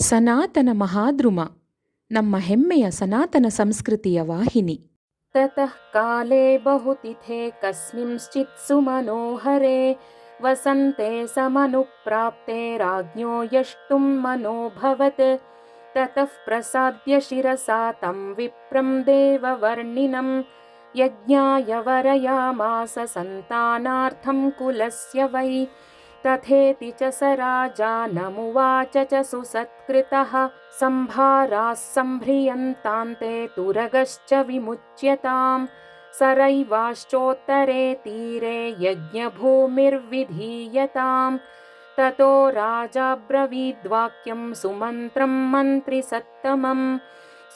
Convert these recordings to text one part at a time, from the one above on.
ಸನಾತನ ಮಹಾದ್ರುಮ ನಮ್ಮ ಹೆಮ್ಮೆಯ ಸನಾತನ ಸಂಸ್ಕೃತಿಯ ವಾಹಿನಿ. ತತಃ ಕಾಲೇ ಬಹುತಿಥೆ ಕಸ್ಮಿಂಶ್ಚಿತ್ ಸುಮನೋಹರೆ ವಸಂತೆ ಸಮನುಪ್ರಾಪ್ತೆ ರಾಜ್ಞೋ ಯಷ್ಟುಂ ಮನೋಭವತ್ ತತಃ ಪ್ರಸಾದ್ಯ ಶಿರಸಾ ತಂ ವಿಪ್ರಂ ದೇವವರ್ಣಿನಂ ಯಜ್ಞಾಯ ವರಯಾಮಾಸ ಸಂತಾನಾರ್ಥಂ ಕುಲಸ್ಯ ವೈ ತಥೇತಿ ಚ ಸ ರಾಜಾ ನಮುವಾಚ ಚ ಸುಸತ್ಕೃತಃ ಸಂಭಾರಾಃ ಸಂಭ್ರಿಯಂತಾಂತೆ ತುರಗಶ್ಚ ವಿಮುಚ್ಯತಾಂ सरैवाश्चोत्तरे तीरे यज्ञभूमिर्विधीयतां ततो राजाब्रवीद्वाक्यं सुमन्त्रं मन्त्रिसत्तमं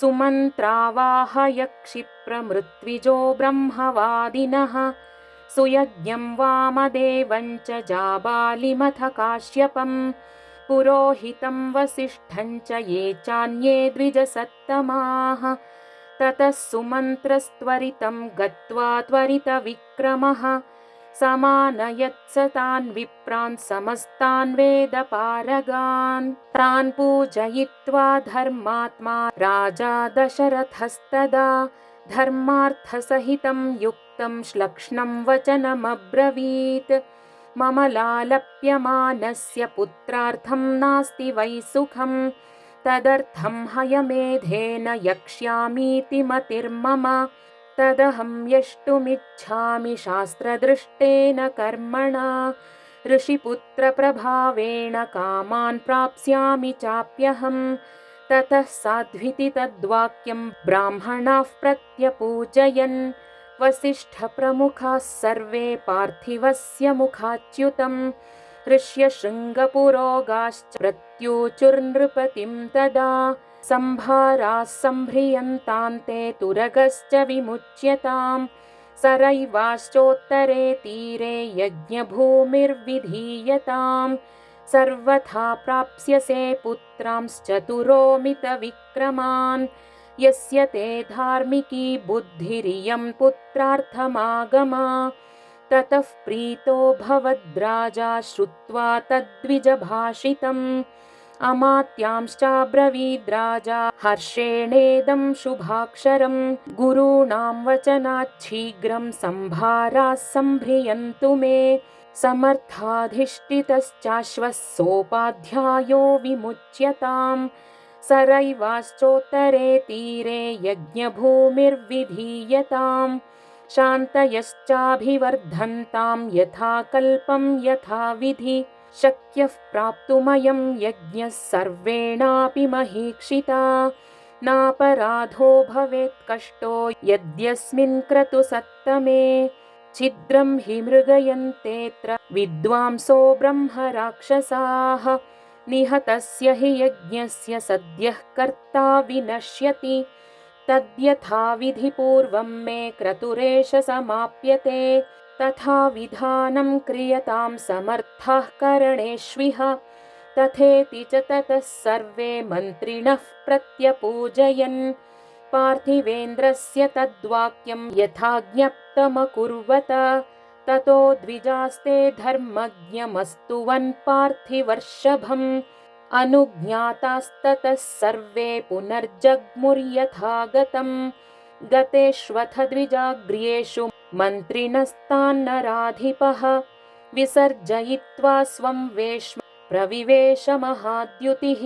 सुमन्त्रावाहय क्षिप्रमृत्विजो ब्रह्मवादिनः सुयज्ञं वामदेवं च जाबालिमथ काश्यपं पुरोहितं वसिष्ठं च ये चान्ये द्विजसत्तमाः ततः सुमन्त्रस्त्वरितं गत्वा त्वरितविक्रमः समानयत्स तान् विप्रान् समस्तान् वेदपारगान् तान् पूजयित्वा धर्मात्मा राजा दशरथस्तदा धर्मार्थसहितं युक्तं श्लक्ष्णं वचनमब्रवीत् मम लालप्यमानस्य पुत्रार्थं नास्ति वै सुखं तदर्थं हयमेधेन यक्ष्यामीति मतिर्मम तदहं यष्टुमिच्छामि शास्त्रदृष्टेन कर्मणा ऋषिपुत्रप्रभावेण कामान् प्राप्स्यामि चाप्यहं ततः साध्विति तद्वाक्यं ब्राह्मणाः प्रत्यपूजयन् वसिष्ठप्रमुखाः सर्वे पार्थिवस्य मुखाच्युतं ऋष्यशृङ्गपुरोगाश्च प्रत्यूचुर्नृपतिं तदा सम्भाराः सम्भ्रियन्तान्ते तुरगश्च विमुच्यतां सरैवाश्चोत्तरे तीरे यज्ञभूमिर्विधीयतां सर्वथा प्राप्स्यसे पुत्रांश्चतुरोमितविक्रमान् यस्य ते धार्मिकी बुद्धिरियं पुत्रार्थमागमा ततः प्रीतो भवद्राजा श्रुत्वा तद्विजभाषितम् अमात्यांश्चाब्रवीद्राजा हर्षेणेदं शुभाक्षरं गुरूणां वचनाच्छीघ्रं सम्भाराः सम्भ्रियन्तु मे समर्थाधिष्ठितश्चाश्वः सोपाध्यायो विमुच्यतां सरैवाश्चोत्तरे तीरे यज्ञभूमिर्विधीयतां शान्तयश्चाभिवर्धन्तां यथा कल्पं यथा विधि शक्यः प्राप्तुमयं यज्ञः सर्वेणापि महीक्षिता नापराधो भवेत् कष्टो यद्यस्मिन् क्रतुसत्तमे छिद्रं हि मृगयन्तेऽत्र विद्वांसो ब्रह्मराक्षसाः निहतस्य हि यज्ञस्य सद्यः कर्ता विनश्यति तद्यथा विधिपूर्वं मे क्रतुरेष समाप्यते तथा विधानं क्रियतां समर्थाः करणेष्विह तथेति च ततः सर्वे मन्त्रिणः प्रत्यपूजयन् पार्थिवेन्द्रस्य तद्वाक्यं यथाज्ञप्तमकुर्वत ततो द्विजास्ते धर्मज्ञमस्तुवन् पार्थिवर्षभम् अनुज्ञातास्ततः सर्वे पुनर्जग्मुर्यथागतं गतेष्वथ द्विजाग्र्येषु मन्त्रिणस्तान्नराधिपः विसर्जयित्वा स्वं वेश्म प्रविवेश महाद्युतिः।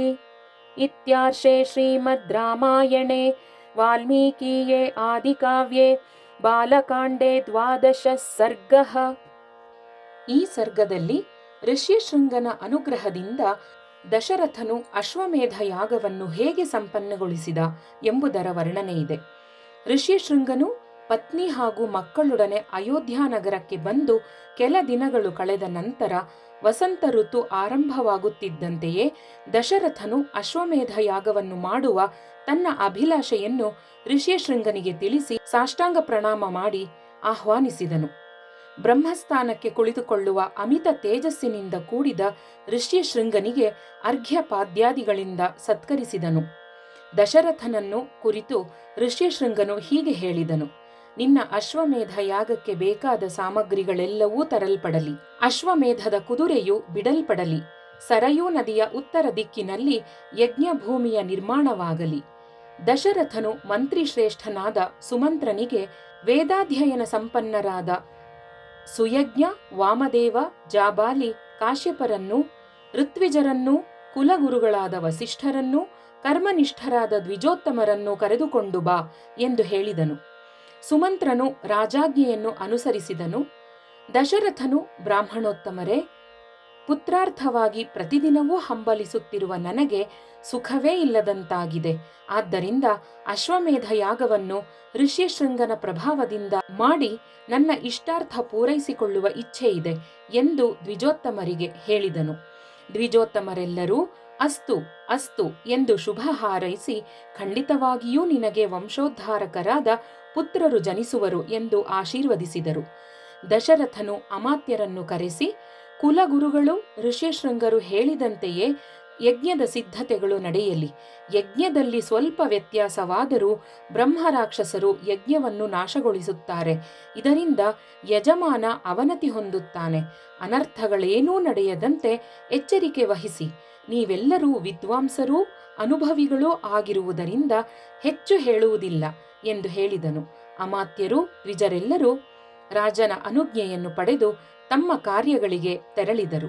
इत्यार्षे श्रीमद् रामायणे वाल्मीकीये आदिकाव्ये ಬಾಲಕಾಂಡೆ 12 ಸರ್ಗಃ. ಈ ಸರ್ಗದಲ್ಲಿ ಋಷ್ಯಶೃಂಗನ ಅನುಗ್ರಹದಿಂದ ದಶರಥನು ಅಶ್ವಮೇಧ ಯಾಗವನ್ನು ಹೇಗೆ ಸಂಪನ್ನಗೊಳಿಸಿದ ಎಂಬುದರ ವರ್ಣನೆ ಇದೆ. ಋಷ್ಯಶೃಂಗನು ಪತ್ನಿ ಹಾಗೂ ಮಕ್ಕಳೊಡನೆ ಅಯೋಧ್ಯ ನಗರಕ್ಕೆ ಬಂದು ಕೆಲ ದಿನಗಳು ಕಳೆದ ನಂತರ ವಸಂತ ಋತು ಆರಂಭವಾಗುತ್ತಿದ್ದಂತೆಯೇ ದಶರಥನು ಅಶ್ವಮೇಧ ಯಾಗವನ್ನು ಮಾಡುವ ತನ್ನ ಅಭಿಲಾಷೆಯನ್ನು ಋಷ್ಯಶೃಂಗನಿಗೆ ತಿಳಿಸಿ ಸಾಷ್ಟಾಂಗ ಪ್ರಣಾಮ ಮಾಡಿ ಆಹ್ವಾನಿಸಿದನು. ಬ್ರಹ್ಮಸ್ಥಾನಕ್ಕೆ ಕುಳಿತುಕೊಳ್ಳುವ ಅಮಿತ ತೇಜಸ್ಸಿನಿಂದ ಕೂಡಿದ ಋಷ್ಯಶೃಂಗನಿಗೆ ಅರ್ಘ್ಯಪಾದ್ಯಾದಿಗಳಿಂದ ಸತ್ಕರಿಸಿದನು. ದಶರಥನನ್ನು ಕುರಿತು ಋಷ್ಯಶೃಂಗನು ಹೀಗೆ ಹೇಳಿದನು: ನಿನ್ನ ಅಶ್ವಮೇಧ ಯಾಗಕ್ಕೆ ಬೇಕಾದ ಸಾಮಗ್ರಿಗಳೆಲ್ಲವೂ ತರಲ್ಪಡಲಿ. ಅಶ್ವಮೇಧದ ಕುದುರೆಯು ಬಿಡಲ್ಪಡಲಿ. ಸರಯೂ ನದಿಯ ಉತ್ತರ ದಿಕ್ಕಿನಲ್ಲಿ ಯಜ್ಞಭೂಮಿಯ ನಿರ್ಮಾಣವಾಗಲಿ. ದಶರಥನು ಮಂತ್ರಿಶ್ರೇಷ್ಠನಾದ ಸುಮಂತ್ರನಿಗೆ ವೇದಾಧ್ಯಯನ ಸಂಪನ್ನರಾದ ಸುಯಜ್ಞ, ವಾಮದೇವ, ಜಾಬಾಲಿ, ಕಾಶ್ಯಪರನ್ನೂ, ಋತ್ವಿಜರನ್ನೂ, ಕುಲಗುರುಗಳಾದ ವಸಿಷ್ಠರನ್ನೂ, ಕರ್ಮನಿಷ್ಠರಾದ ದ್ವಿಜೋತ್ತಮರನ್ನೂ ಕರೆದುಕೊಂಡು ಬಾ ಎಂದು ಹೇಳಿದನು. ಸುಮಂತ್ರನು ರಾಜಾಜ್ಞೆಯನ್ನು ಅನುಸರಿಸಿದನು. ದಶರಥನು, ಬ್ರಾಹ್ಮಣೋತ್ತಮರೇ, ಪುತ್ರಾರ್ಥವಾಗಿ ಪ್ರತಿದಿನವೂ ಹಂಬಲಿಸುತ್ತಿರುವ ನನಗೆ ಸುಖವೇ ಇಲ್ಲದಂತಾಗಿದೆ. ಆದ್ದರಿಂದ ಅಶ್ವಮೇಧ ಯಾಗವನ್ನು ಋಷ್ಯಶೃಂಗನ ಪ್ರಭಾವದಿಂದ ಮಾಡಿ ನನ್ನ ಇಷ್ಟಾರ್ಥ ಪೂರೈಸಿಕೊಳ್ಳುವ ಇಚ್ಛೆ ಇದೆ ಎಂದು ದ್ವಿಜೋತ್ತಮರಿಗೆ ಹೇಳಿದನು. ದ್ವಿಜೋತ್ತಮರೆಲ್ಲರೂ ಅಸ್ತು ಅಸ್ತು ಎಂದು ಶುಭ ಹಾರೈಸಿ, ಖಂಡಿತವಾಗಿಯೂ ನಿನಗೆ ವಂಶೋದ್ಧಾರಕರಾದ ಪುತ್ರರು ಜನಿಸುವರು ಎಂದು ಆಶೀರ್ವದಿಸಿದರು. ದಶರಥನು ಅಮಾತ್ಯರನ್ನು ಕರೆಸಿ, ಕುಲಗುರುಗಳು ಋಷ್ಯಶೃಂಗರು ಹೇಳಿದಂತೆಯೇ ಯಜ್ಞದ ಸಿದ್ಧತೆಗಳು ನಡೆಯಲಿ. ಯಜ್ಞದಲ್ಲಿ ಸ್ವಲ್ಪ ವ್ಯತ್ಯಾಸವಾದರೂ ಬ್ರಹ್ಮರಾಕ್ಷಸರು ಯಜ್ಞವನ್ನು ನಾಶಗೊಳಿಸುತ್ತಾರೆ. ಇದರಿಂದ ಯಜಮಾನ ಅವನತಿ ಹೊಂದುತ್ತಾನೆ. ಅನರ್ಥಗಳೇನೂ ನಡೆಯದಂತೆ ಎಚ್ಚರಿಕೆ ವಹಿಸಿ. ನೀವೆಲ್ಲರೂ ವಿದ್ವಾಂಸರೂ ಅನುಭವಿಗಳೂ ಆಗಿರುವುದರಿಂದ ಹೆಚ್ಚು ಹೇಳುವುದಿಲ್ಲ ಎಂದು ಹೇಳಿದನು. ಅಮಾತ್ಯರು, ದ್ವಿಜರೆಲ್ಲರೂ ರಾಜನ ಅನುಜ್ಞೆಯನ್ನು ಪಡೆದು ತಮ್ಮ ಕಾರ್ಯಗಳಿಗೆ ತೆರಳಿದರು.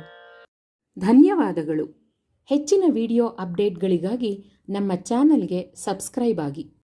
ಧನ್ಯವಾದಗಳು. ಹೆಚ್ಚಿನ ವಿಡಿಯೋ ಅಪ್ಡೇಟ್ಗಳಿಗಾಗಿ ನಮ್ಮ ಚಾನಲ್ಗೆ ಸಬ್ಸ್ಕ್ರೈಬ್ ಆಗಿ.